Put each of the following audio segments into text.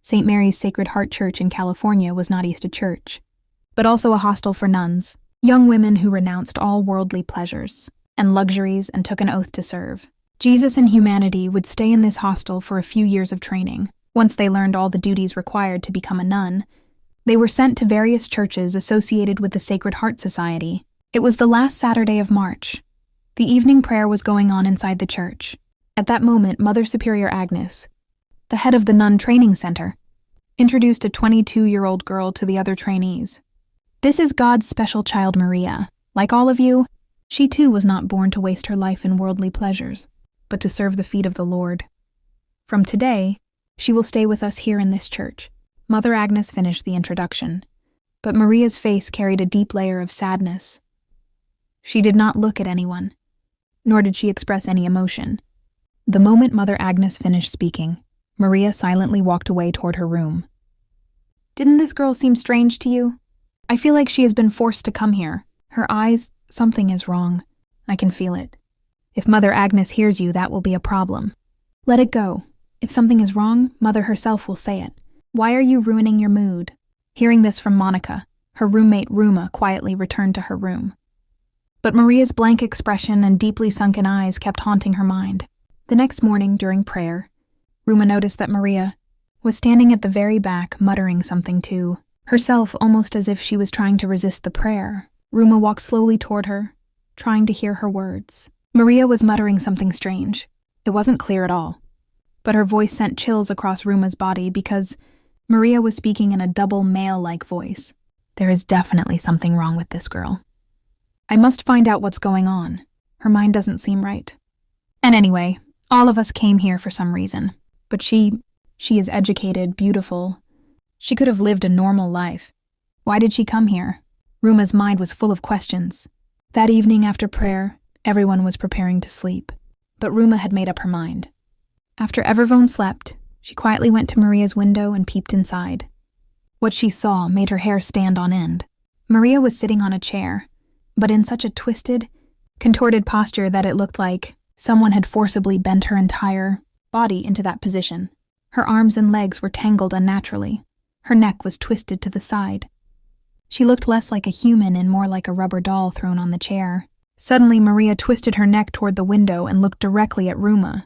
St. Mary's Sacred Heart Church in California was not just a church, but also a hostel for nuns, young women who renounced all worldly pleasures and luxuries and took an oath to serve. Jesus and humanity would stay in this hostel for a few years of training. Once they learned all the duties required to become a nun, they were sent to various churches associated with the Sacred Heart Society. It was the last Saturday of March. The evening prayer was going on inside the church. At that moment, Mother Superior Agnes, the head of the nun training center, introduced a 22-year-old girl to the other trainees. This is God's special child, Maria. Like all of you, she too was not born to waste her life in worldly pleasures, but to serve the feet of the Lord. From today, she will stay with us here in this church. Mother Agnes finished the introduction, but Maria's face carried a deep layer of sadness. She did not look at anyone, nor did she express any emotion. The moment Mother Agnes finished speaking, Maria silently walked away toward her room. Didn't this girl seem strange to you? I feel like she has been forced to come here. Her eyes, something is wrong. I can feel it. If Mother Agnes hears you, that will be a problem. Let it go. If something is wrong, Mother herself will say it. Why are you ruining your mood? Hearing this from Monica, her roommate Ruma quietly returned to her room. But Maria's blank expression and deeply sunken eyes kept haunting her mind. The next morning, during prayer, Ruma noticed that Maria was standing at the very back, muttering something to herself, almost as if she was trying to resist the prayer. Ruma walked slowly toward her, trying to hear her words. Maria was muttering something strange. It wasn't clear at all, but her voice sent chills across Ruma's body because Maria was speaking in a double male-like voice. There is definitely something wrong with this girl. I must find out what's going on. Her mind doesn't seem right. And anyway, all of us came here for some reason. But she is educated, beautiful. She could have lived a normal life. Why did she come here? Ruma's mind was full of questions. That evening after prayer, everyone was preparing to sleep. But Ruma had made up her mind. After everyone slept, she quietly went to Maria's window and peeped inside. What she saw made her hair stand on end. Maria was sitting on a chair, but in such a twisted, contorted posture that it looked like someone had forcibly bent her entire body into that position. Her arms and legs were tangled unnaturally. Her neck was twisted to the side. She looked less like a human and more like a rubber doll thrown on the chair. Suddenly, Maria twisted her neck toward the window and looked directly at Ruma.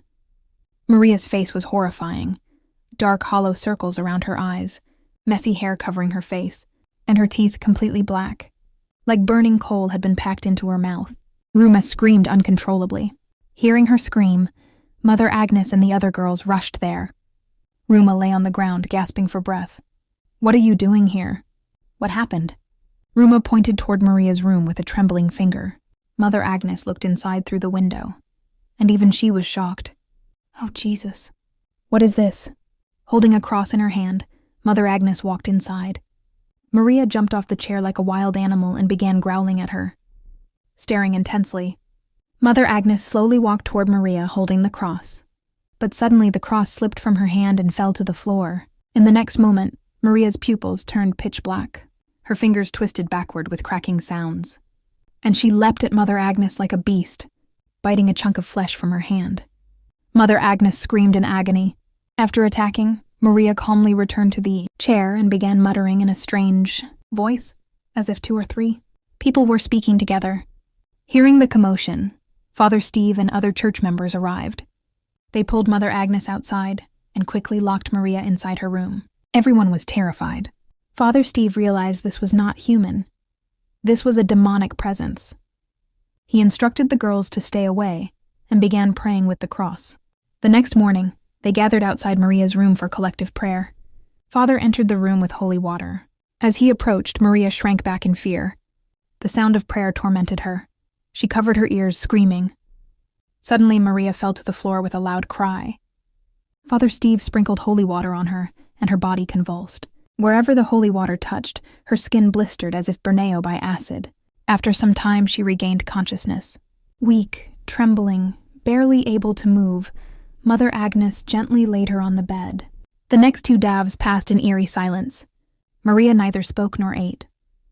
Maria's face was horrifying. Dark, hollow circles around her eyes, messy hair covering her face, and her teeth completely black. Like burning coal had been packed into her mouth. Ruma screamed uncontrollably. Hearing her scream, Mother Agnes and the other girls rushed there. Ruma lay on the ground, gasping for breath. What are you doing here? What happened? Ruma pointed toward Maria's room with a trembling finger. Mother Agnes looked inside through the window, and even she was shocked. Oh, Jesus. What is this? Holding a cross in her hand, Mother Agnes walked inside. Maria jumped off the chair like a wild animal and began growling at her, staring intensely. Mother Agnes slowly walked toward Maria, holding the cross. But suddenly the cross slipped from her hand and fell to the floor. In the next moment, Maria's pupils turned pitch black. Her fingers twisted backward with cracking sounds. And she leapt at Mother Agnes like a beast, biting a chunk of flesh from her hand. Mother Agnes screamed in agony. After attacking, Maria calmly returned to the chair and began muttering in a strange voice, as if 2 or 3 people were speaking together. Hearing the commotion, Father Steve and other church members arrived. They pulled Mother Agnes outside and quickly locked Maria inside her room. Everyone was terrified. Father Steve realized this was not human. This was a demonic presence. He instructed the girls to stay away and began praying with the cross. The next morning, they gathered outside Maria's room for collective prayer. Father entered the room with holy water. As he approached, Maria shrank back in fear. The sound of prayer tormented her. She covered her ears, screaming. Suddenly, Maria fell to the floor with a loud cry. Father Steve sprinkled holy water on her, and her body convulsed. Wherever the holy water touched, her skin blistered as if burneo by acid. After some time, she regained consciousness. Weak, trembling, barely able to move, Mother Agnes gently laid her on the bed. The next 2 davs passed in eerie silence. Maria neither spoke nor ate.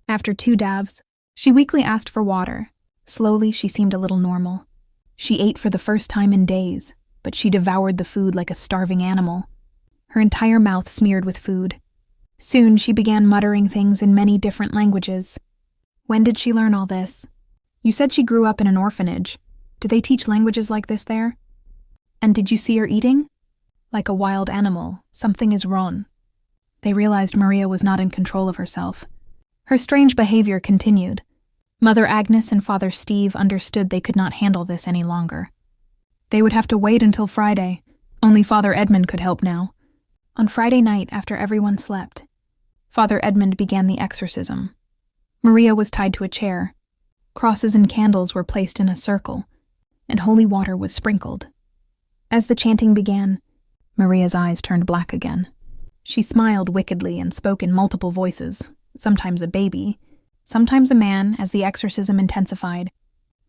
After 2 davs, she weakly asked for water. Slowly, she seemed a little normal. She ate for the first time in days, but she devoured the food like a starving animal. her entire mouth smeared with food. Soon she began muttering things in many different languages. When did she learn all this? You said she grew up in an orphanage. Do they teach languages like this there? And did you see her eating? Like a wild animal, something is wrong. They realized Maria was not in control of herself. Her strange behavior continued. Mother Agnes and Father Steve understood they could not handle this any longer. They would have to wait until Friday. Only Father Edmund could help now. On Friday night, after everyone slept, Father Edmund began the exorcism. Maria was tied to a chair. Crosses and candles were placed in a circle, and holy water was sprinkled. As the chanting began, Maria's eyes turned black again. She smiled wickedly and spoke in multiple voices, sometimes a baby, sometimes a man. As the exorcism intensified,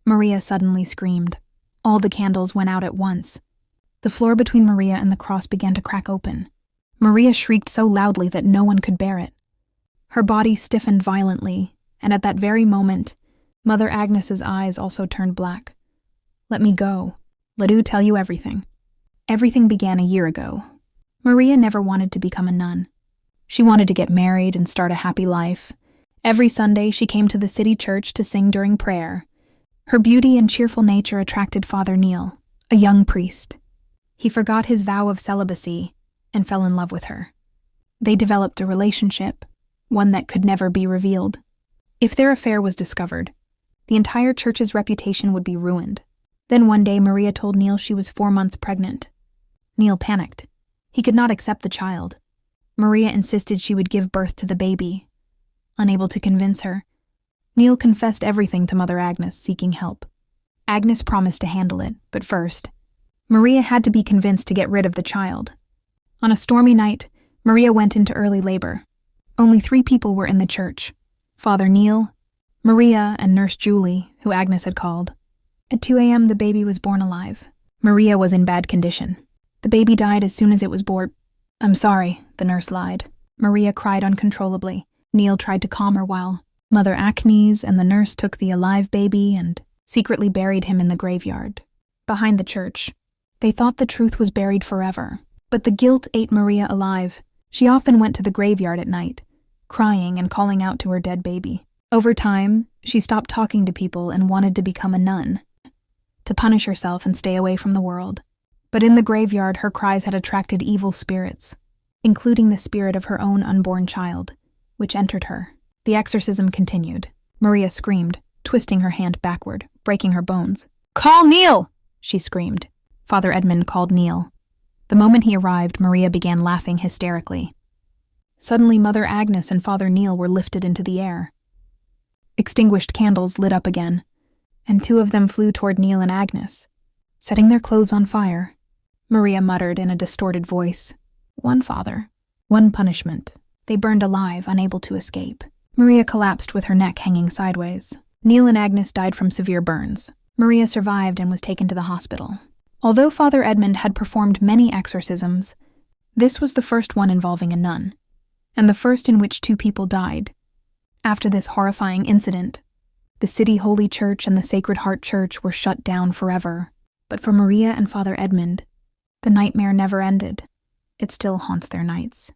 Maria suddenly screamed. All the candles went out at once. The floor between Maria and the cross began to crack open. Maria shrieked so loudly that no one could bear it. Her body stiffened violently, and at that very moment, Mother Agnes's eyes also turned black. Let me go. Let tell you everything. Everything began a year ago. Maria never wanted to become a nun. She wanted to get married and start a happy life. Every Sunday, she came to the city church to sing during prayer. Her beauty and cheerful nature attracted Father Neil, a young priest. He forgot his vow of celibacy and fell in love with her. They developed a relationship, one that could never be revealed. If their affair was discovered, the entire church's reputation would be ruined. Then one day, Maria told Neil she was 4 months pregnant. Neil panicked. He could not accept the child. Maria insisted she would give birth to the baby. Unable to convince her, Neil confessed everything to Mother Agnes, seeking help. Agnes promised to handle it, but first, Maria had to be convinced to get rid of the child. On a stormy night, Maria went into early labor. Only 3 people were in the church: Father Neil, Maria, and Nurse Julie, who Agnes had called. At 2 a.m., the baby was born alive. Maria was in bad condition. The baby died as soon as it was born. I'm sorry, the nurse lied. Maria cried uncontrollably. Neil tried to calm her while Mother Agnes and the nurse took the alive baby and secretly buried him in the graveyard behind the church. They thought the truth was buried forever, but the guilt ate Maria alive. She often went to the graveyard at night, crying and calling out to her dead baby. Over time, she stopped talking to people and wanted to become a nun, to punish herself and stay away from the world. But in the graveyard, her cries had attracted evil spirits, including the spirit of her own unborn child, which entered her. The exorcism continued. Maria screamed, twisting her hand backward, breaking her bones. "Call Neil!" she screamed. Father Edmund called Neil. The moment he arrived, Maria began laughing hysterically. Suddenly, Mother Agnes and Father Neil were lifted into the air. Extinguished candles lit up again, and 2 of them flew toward Neil and Agnes, setting their clothes on fire. Maria muttered in a distorted voice, "One father, one punishment." They burned alive, unable to escape. Maria collapsed with her neck hanging sideways. Neil and Agnes died from severe burns. Maria survived and was taken to the hospital. Although Father Edmund had performed many exorcisms, this was the first one involving a nun, and the first in which 2 people died. After this horrifying incident, the City Holy Church and the Sacred Heart Church were shut down forever. But for Maria and Father Edmund, the nightmare never ended. It still haunts their nights.